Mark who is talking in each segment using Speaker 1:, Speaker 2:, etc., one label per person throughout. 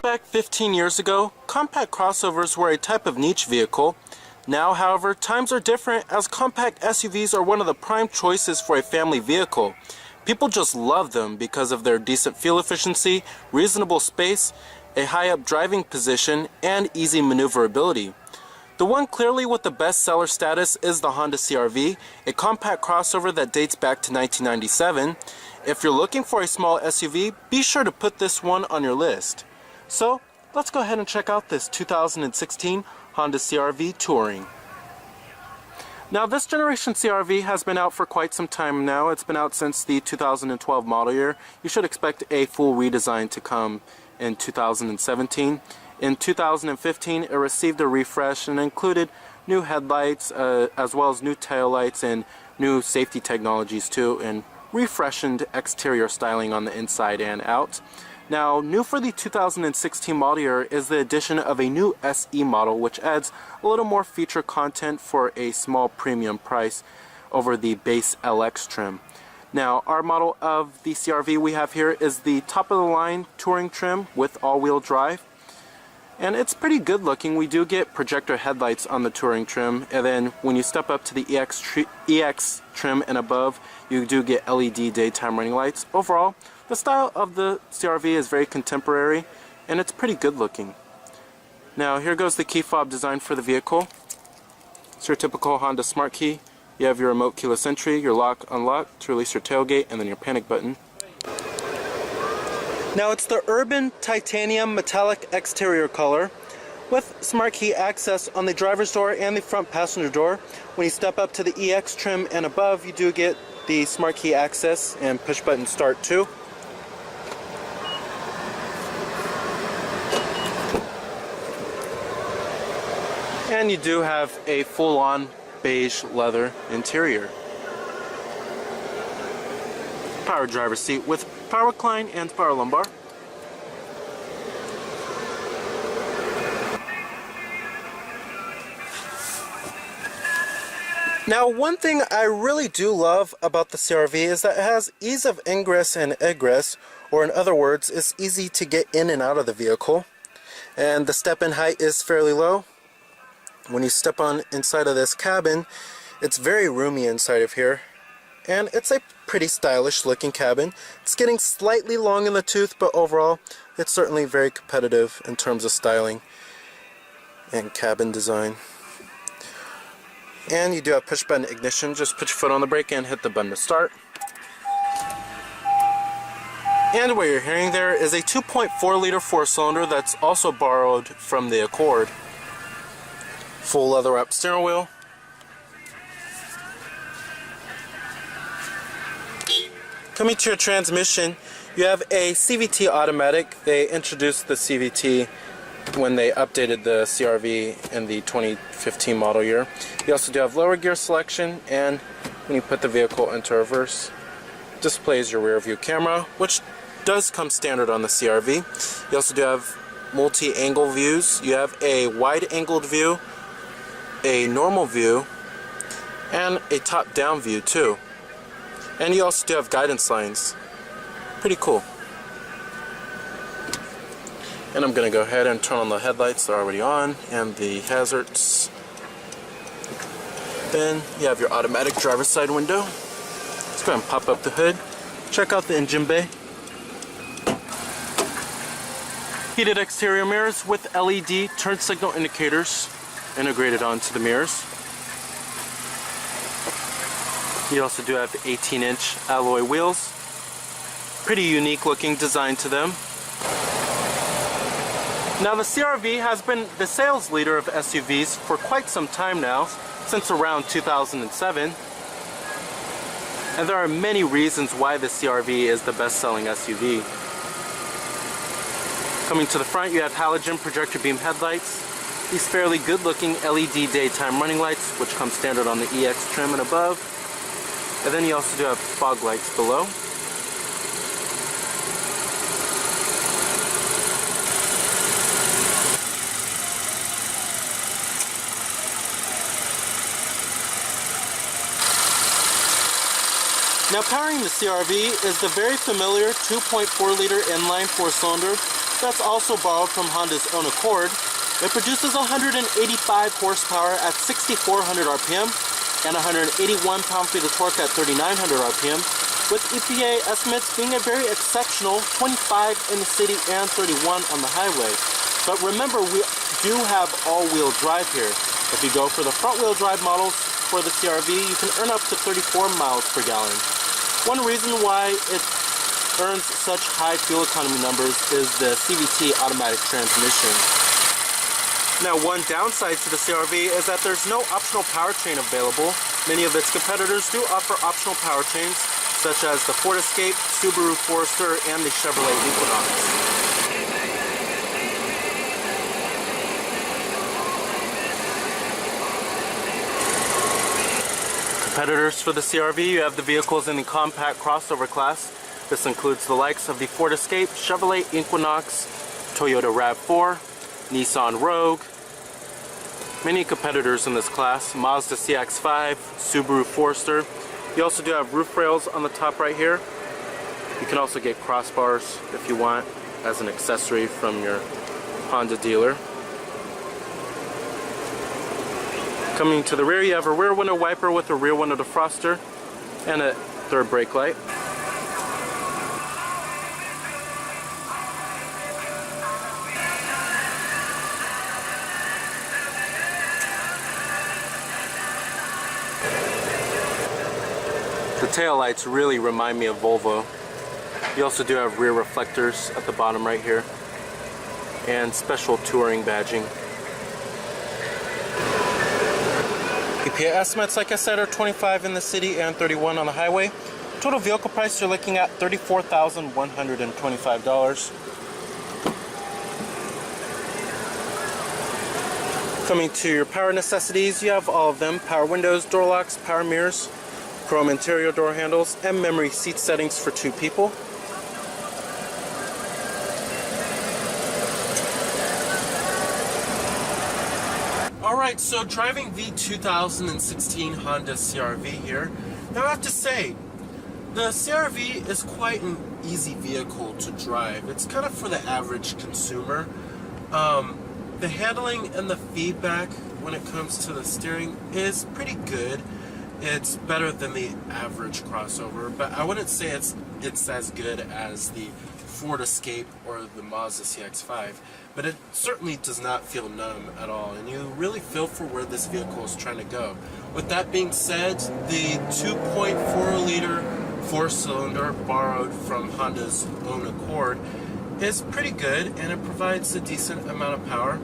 Speaker 1: Back 15 years ago, compact crossovers were a type of niche vehicle. Now, however, times are different as compact SUVs are one of the prime choices for a family vehicle. People just love them because of their decent fuel efficiency, reasonable space, a high-up driving position, and easy maneuverability. The one clearly with the bestseller status is the Honda CR-V, a compact crossover that dates back to 1997. If you're looking for a small SUV, be sure to put this one on your list. So, let's go ahead and check out this 2016 Honda CR-V Touring. Now, this generation CR-V has been out for quite some time now. It's been out since the 2012 model year. You should expect a full redesign to come in 2017. In 2015, it received a refresh and included new headlights as well as new taillights and new safety technologies too, and refreshened exterior styling on the inside and out. Now, new for the 2016 model year is the addition of a new SE model, which adds a little more feature content for a small premium price over the base LX trim. Now, our model of the CR-V we have here is the top of the line touring trim with all-wheel drive. And it's pretty good looking. We do get projector headlights on the touring trim, and then when you step up to the EX trim and above, you do get LED daytime running lights. Overall, the style of the CR-V is very contemporary, and it's pretty good looking. Now, here goes the key fob design for the vehicle. It's your typical Honda Smart Key. You have your remote keyless entry, your lock, unlock to release your tailgate, and then your panic button. Now, it's the Urban Titanium Metallic exterior color with Smart Key access on the driver's door and the front passenger door. When you step up to the EX trim and above, you do get the Smart Key access and push button start too. And you do have a full-on beige leather interior. Power driver's seat with power recline and power lumbar. Now, one thing I really do love about the CR-V is that it has ease of ingress and egress, or in other words, it's easy to get in and out of the vehicle. And the step-in height is fairly low. When you step on inside of this cabin, it's very roomy inside of here. And it's a pretty stylish looking cabin. It's getting slightly long in the tooth, but overall it's certainly very competitive in terms of styling and cabin design. And you do have push button ignition. Just put your foot on the brake and hit the button to start. And what you're hearing there is a 2.4 liter 4-cylinder that's also borrowed from the Accord. Full leather wrapped steering wheel. Coming to your transmission, you have a CVT automatic. They introduced the CVT when they updated the CR-V in the 2015 model year. You also do have lower gear selection, and when you put the vehicle into reverse, displays your rear view camera, which does come standard on the CR-V. You also do have multi-angle views. You have a wide-angled view, a normal view, and a top-down view too. And you also do have guidance lines. Pretty cool. And I'm going to go ahead and turn on the headlights. They're already on. And the hazards. Then you have your automatic driver's side window. Let's go ahead and pop up the hood. Check out the engine bay. Heated exterior mirrors with LED turn signal indicators integrated onto the mirrors. You also do have 18-inch alloy wheels. Pretty unique looking design to them. Now, the CR-V has been the sales leader of SUVs for quite some time now, since around 2007. And there are many reasons why the CR-V is the best-selling SUV. Coming to the front, you have halogen projector beam headlights, these fairly good-looking LED daytime running lights, which come standard on the EX trim and above. And then you also do have fog lights below. Now powering the CR-V is the very familiar 2.4-liter inline four-cylinder that's also borrowed from Honda's own Accord. It produces 185 horsepower at 6,400 RPM and 181 pound-feet of torque at 3,900 RPM, with EPA estimates being a very exceptional 25 in the city and 31 on the highway. But remember, we do have all-wheel drive here. If you go for the front-wheel drive models for the CR-V, you can earn up to 34 miles per gallon. One reason why it earns such high fuel economy numbers is the CVT automatic transmission. Now, one downside to the CR-V is that there's no optional powertrain available. Many of its competitors do offer optional powertrains, such as the Ford Escape, Subaru Forester, and the Chevrolet Equinox. Competitors for the CR-V, you have the vehicles in the compact crossover class. This includes the likes of the Ford Escape, Chevrolet Equinox, Toyota RAV4, Nissan Rogue. Many competitors in this class, Mazda CX-5, Subaru Forester. You also do have roof rails on the top right here. You can also get crossbars if you want as an accessory from your Honda dealer. Coming to the rear, you have a rear window wiper with a rear window defroster and a third brake light. The tail lights really remind me of Volvo. You also do have rear reflectors at the bottom right here and special touring badging. EPA estimates, like I said, are 25 in the city and 31 on the highway. Total vehicle price, you're looking at $34,125. Coming to your power necessities, you have all of them: power windows, door locks, power mirrors, chrome interior door handles, and memory seat settings for 2 people. Alright, so driving the 2016 Honda CR-V here. Now I have to say, the CR-V is quite an easy vehicle to drive. It's kind of for the average consumer. The handling and the feedback when it comes to the steering is pretty good. It's better than the average crossover, but I wouldn't say it's as good as the Ford Escape or the Mazda CX-5, but it certainly does not feel numb at all, and you really feel for where this vehicle is trying to go. With that being said, the 2.4-liter four-cylinder borrowed from Honda's own Accord is pretty good, and it provides a decent amount of power,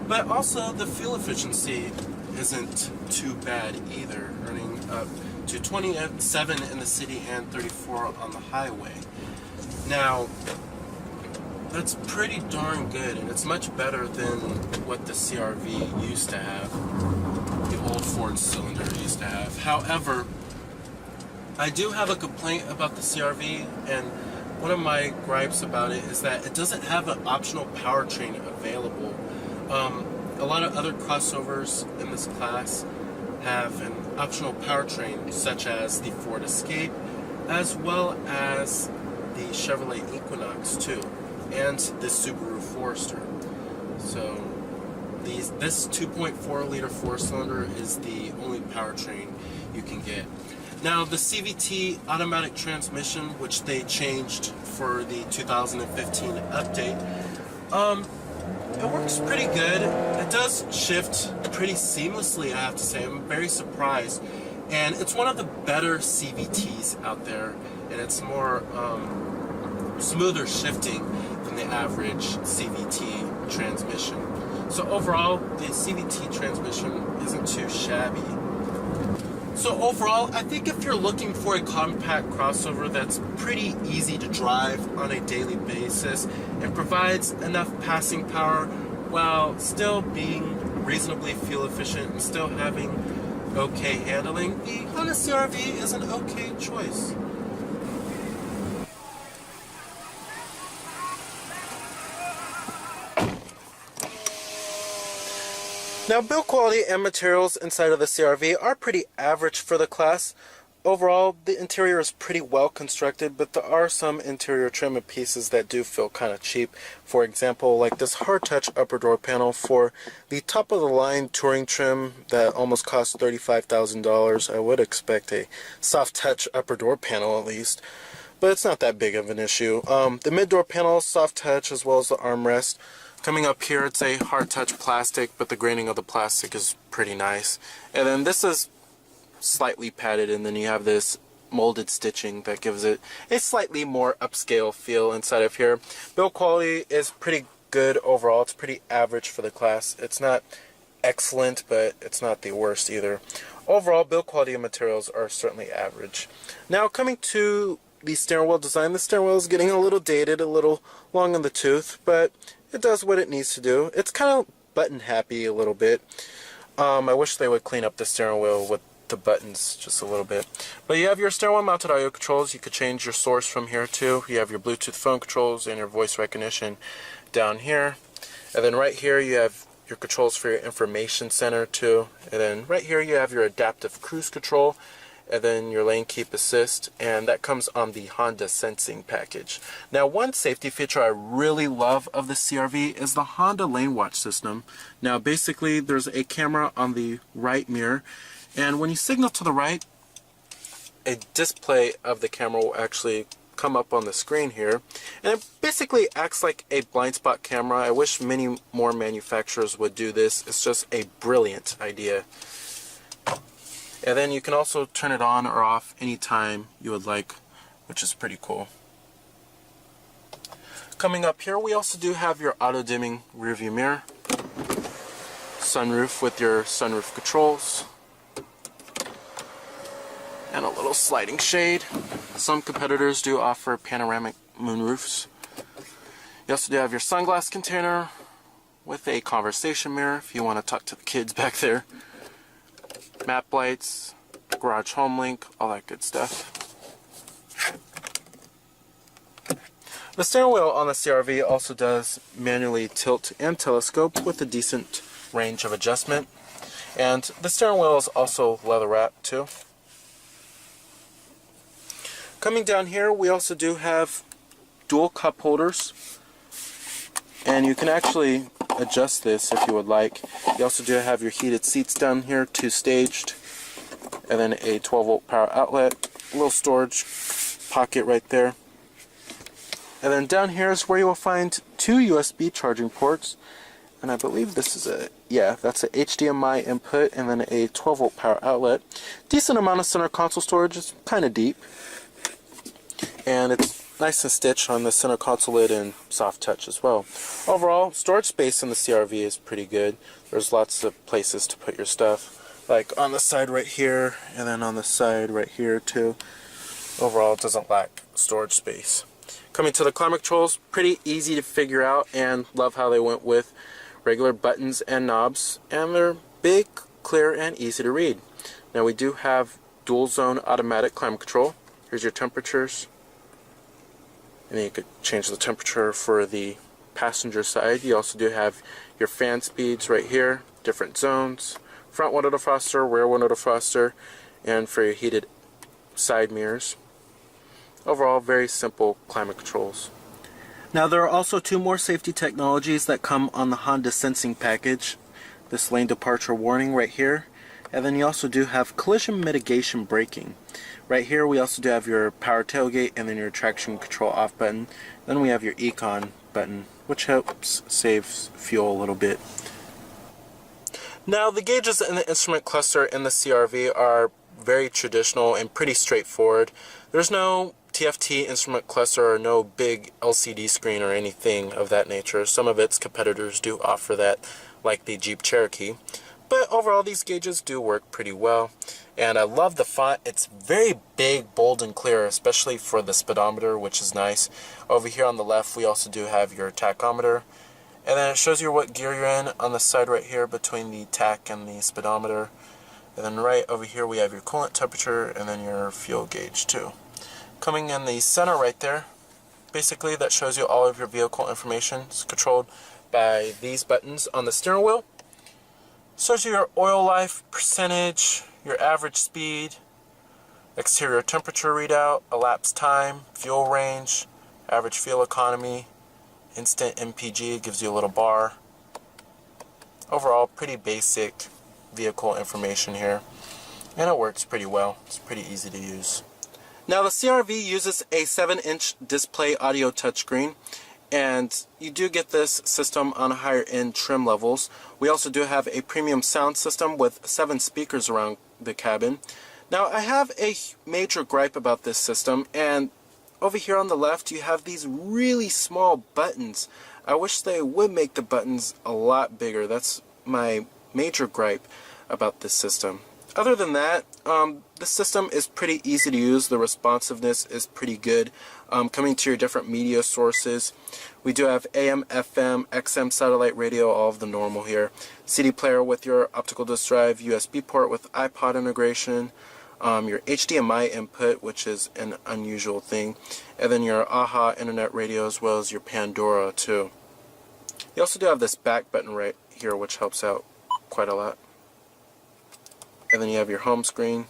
Speaker 1: but also the fuel efficiency isn't too bad either, earning up to 27 in the city and 34 on the highway. Now, that's pretty darn good, and it's much better than what the CR-V used to have, the old Ford cylinder used to have. However, I do have a complaint about the CR-V, and one of my gripes about it is that it doesn't have an optional powertrain available. A lot of other crossovers in this class have an optional powertrain, such as the Ford Escape, as well as the Chevrolet Equinox too, and the Subaru Forester. So this 2.4-liter four-cylinder is the only powertrain you can get. Now, the CVT automatic transmission, which they changed for the 2015 update, it works pretty good. It does shift pretty seamlessly, I have to say. I'm very surprised. And it's one of the better CVTs out there, and it's more smoother shifting than the average CVT transmission. So overall, the CVT transmission isn't too shabby. So overall, I think if you're looking for a compact crossover that's pretty easy to drive on a daily basis, it provides enough passing power while still being reasonably fuel efficient and still having okay handling, the Honda CR-V is an okay choice. Now, build quality and materials inside of the CR-V are pretty average for the class. Overall, the interior is pretty well constructed, but there are some interior trim pieces that do feel kind of cheap. For example, like this hard touch upper door panel for the top of the line touring trim that almost cost $35,000. I would expect a soft touch upper door panel at least, but it's not that big of an issue. The mid door panel, soft touch, as well as the armrest. Coming up here, it's a hard touch plastic, but the graining of the plastic is pretty nice. And then this is slightly padded, and then you have this molded stitching that gives it a slightly more upscale feel inside of here. Build quality is pretty good overall. It's pretty average for the class. It's not excellent, but it's not the worst either. Overall, build quality and materials are certainly average. Now coming to the steering wheel design, the steering wheel is getting a little dated, a little long in the tooth, but it does what it needs to do. It's kind of button happy a little bit. I wish they would clean up the steering wheel with the buttons just a little bit. But you have your steering wheel mounted audio controls. You could change your source from here too. You have your Bluetooth phone controls and your voice recognition down here. And then right here you have your controls for your information center too. And then right here you have your adaptive cruise control, and then your lane keep assist, and that comes on the Honda Sensing package. Now, one safety feature I really love of the CR-V is the Honda Lane Watch system. Now basically there's a camera on the right mirror, and when you signal to the right, a display of the camera will actually come up on the screen here, and it basically acts like a blind spot camera. I wish many more manufacturers would do this. It's just a brilliant idea. And then you can also turn it on or off anytime you would like, which is pretty cool. Coming up here, we also do have your auto dimming rear view mirror, sunroof with your sunroof controls, and a little sliding shade. Some competitors do offer panoramic moonroofs. You also do have your sunglass container with a conversation mirror if you want to talk to the kids back there. Map lights, garage home link, all that good stuff. The steering wheel on the CR-V also does manually tilt and telescope with a decent range of adjustment. And the steering wheel is also leather wrapped too. Coming down here, we also do have dual cup holders, and you can actually adjust this if you would like. You also do have your heated seats down here, two-staged, and then a 12-volt power outlet, a little storage pocket right there. And then down here is where you will find two USB charging ports, and I believe this is that's a HDMI input and then a 12-volt power outlet. Decent amount of center console storage. It's kind of deep, and it's nice and stitched on the center console lid and soft touch as well. Overall, storage space in the CR-V is pretty good. There's lots of places to put your stuff, like on the side right here, and then on the side right here too. Overall, it doesn't lack storage space. Coming to the climate controls, pretty easy to figure out, and love how they went with regular buttons and knobs, and they're big, clear, and easy to read. Now we do have dual zone automatic climate control. Here's your temperatures. And then you could change the temperature for the passenger side. You also do have your fan speeds right here, different zones, front window defroster, rear window defroster, and for your heated side mirrors. Overall, very simple climate controls. Now there are also two more safety technologies that come on the Honda Sensing package. This lane departure warning right here, and then you also do have collision mitigation braking. Right here we also do have your power tailgate and then your traction control off button. Then we have your Econ button, which helps save fuel a little bit. Now the gauges in the instrument cluster in the CR-V are very traditional and pretty straightforward. There's no TFT instrument cluster or no big LCD screen or anything of that nature. Some of its competitors do offer that, like the Jeep Cherokee. But overall, these gauges do work pretty well. And I love the font. It's very big, bold, and clear, especially for the speedometer, which is nice. Over here on the left, we also do have your tachometer. And then it shows you what gear you're in on the side right here between the tach and the speedometer. And then right over here, we have your coolant temperature and then your fuel gauge too. Coming in the center right there, basically that shows you all of your vehicle information. It's controlled by these buttons on the steering wheel. Shows you your oil life percentage, your average speed, exterior temperature readout, elapsed time, fuel range, average fuel economy, instant MPG, gives you a little bar. Overall, pretty basic vehicle information here, and it works pretty well. It's pretty easy to use. Now the CR-V uses a 7-inch display audio touchscreen, and you do get this system on higher end trim levels. We also do have a premium sound system with 7 speakers around the cabin. Now I have a major gripe about this system, and over here on the left you have these really small buttons. I wish they would make the buttons a lot bigger. That's my major gripe about this system. Other than that, the system is pretty easy to use. The responsiveness is pretty good. Coming to your different media sources, we do have AM, FM, XM satellite radio, all of the normal here. CD player with your optical disc drive, USB port with iPod integration, your HDMI input, which is an unusual thing, and then your AHA internet radio as well as your Pandora too. You also do have this back button right here, which helps out quite a lot. And then you have your home screen.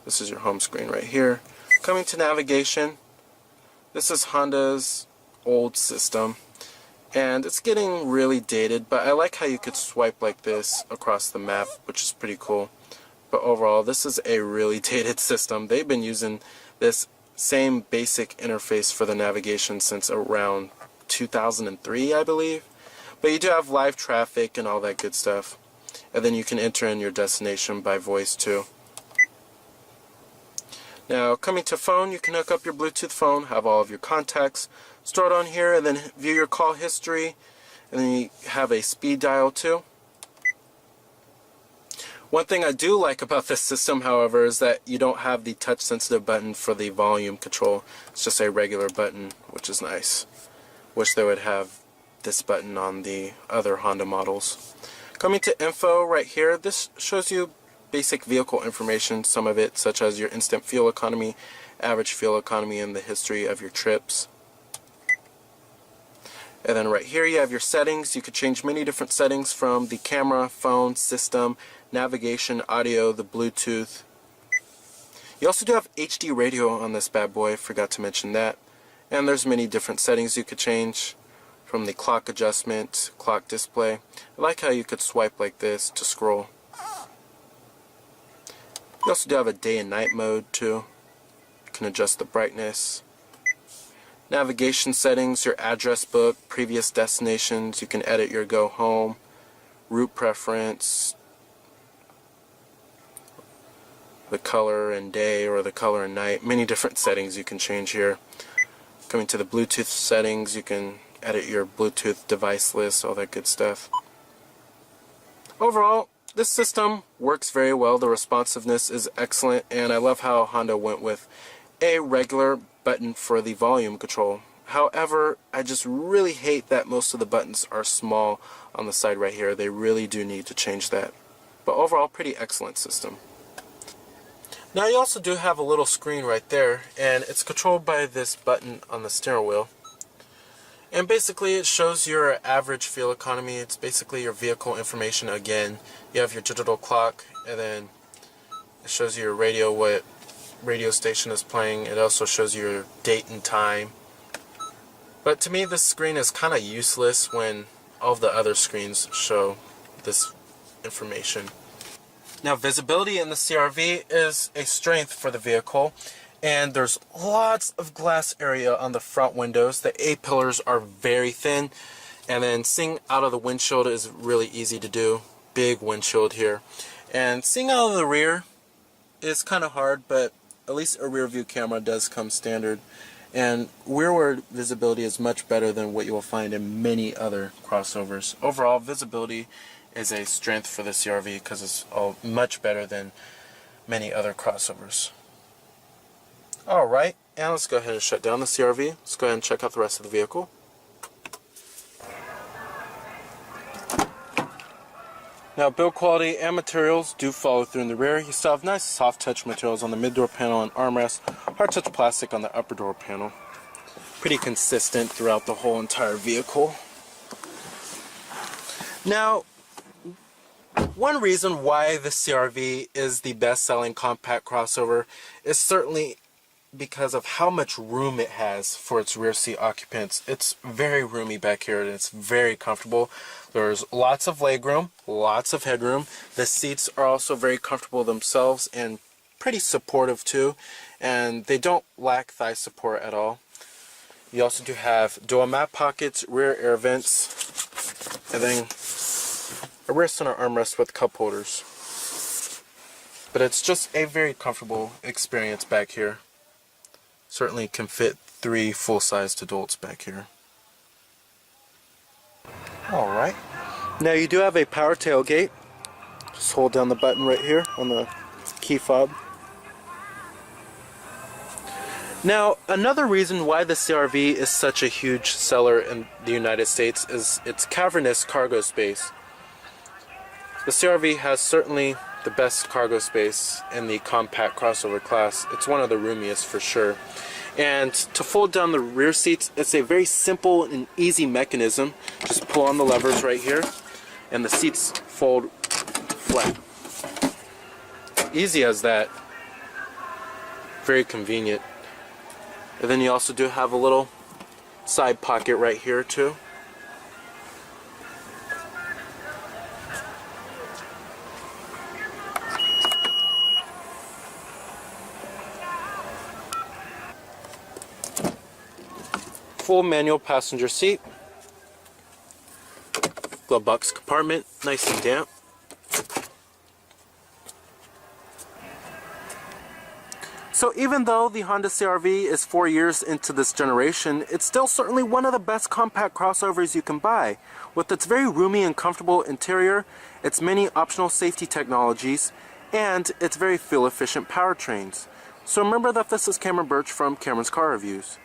Speaker 1: This is your home screen right here. Coming to navigation, this is Honda's old system, and it's getting really dated, but I like how you could swipe like this across the map, which is pretty cool. But overall, this is a really dated system. They've been using this same basic interface for the navigation since around 2003, I believe. But you do have live traffic and all that good stuff. And then you can enter in your destination by voice too. Now coming to phone, you can hook up your Bluetooth phone, have all of your contacts stored on here, and then view your call history, and then you have a speed dial too. One thing I do like about this system, however, is that you don't have the touch sensitive button for the volume control. It's just a regular button, which is nice. Wish they would have this button on the other Honda models. Coming to info right here, this shows you basic vehicle information, some of it such as your instant fuel economy, average fuel economy, and the history of your trips. And then right here you have your settings. You could change many different settings from the camera, phone, system, navigation, audio, the Bluetooth. You also do have HD radio on this bad boy, forgot to mention that. And there's many different settings you could change, from the clock adjustment, clock display. I like how you could swipe like this to scroll. You also do have a day and night mode too. You can adjust the brightness. Navigation settings, your address book, previous destinations. You can edit your go home, route preference, the color and day or the color and night. Many different settings you can change here. Coming to the Bluetooth settings, you can edit your Bluetooth device list, all that good stuff. Overall, this system works very well. The responsiveness is excellent, and I love how Honda went with a regular button for the volume control. However, I just really hate that most of the buttons are small on the side right here. They really do need to change that. But overall, pretty excellent system. Now you also do have a little screen right there, and it's controlled by this button on the steering wheel. And basically it shows your average fuel economy. It's basically your vehicle information again. You have your digital clock, and then it shows you your radio, what radio station is playing. It also shows you your date and time. But to me this screen is kind of useless when all of the other screens show this information. Now visibility in the CR-V is a strength for the vehicle. And there's lots of glass area on the front windows. The A-pillars are very thin, and then seeing out of the windshield is really easy to do. Big windshield here. And seeing out of the rear is kind of hard, but at least a rear view camera does come standard. And rearward visibility is much better than what you will find in many other crossovers. Overall, visibility is a strength for the CR-V because it's much better than many other crossovers. Alright, and let's go ahead and shut down the CR-V. Let's go ahead and check out the rest of the vehicle. Now build quality and materials do follow through in the rear. You still have nice soft touch materials on the mid door panel and armrest, hard touch plastic on the upper door panel. Pretty consistent throughout the whole entire vehicle. Now, one reason why the CR-V is the best-selling compact crossover is certainly because of how much room it has for its rear seat occupants. It's very roomy back here and it's very comfortable. There's lots of legroom, lots of headroom. The seats are also very comfortable themselves and pretty supportive too, and they don't lack thigh support at all. You also do have dual mat pockets, rear air vents, and then a rear center armrest with cup holders. But it's just a very comfortable experience back here. Certainly can fit 3 full-sized adults back here. Alright. Now you do have a power tailgate. Just hold down the button right here on the key fob. Now, another reason why the CR-V is such a huge seller in the United States is its cavernous cargo space. The CR-V has certainly the best cargo space in the compact crossover class. It's one of the roomiest for sure. And to fold down the rear seats, it's a very simple and easy mechanism. Just pull on the levers right here, and the seats fold flat. Easy as that. Very convenient. And then you also do have a little side pocket right here too. Full manual passenger seat. Glove box compartment, nice and damp. So even though the Honda CR-V is 4 years into this generation, it's still certainly one of the best compact crossovers you can buy. With its very roomy and comfortable interior, its many optional safety technologies, and its very fuel-efficient powertrains. So remember that this is Cameron Birch from Cameron's Car Reviews.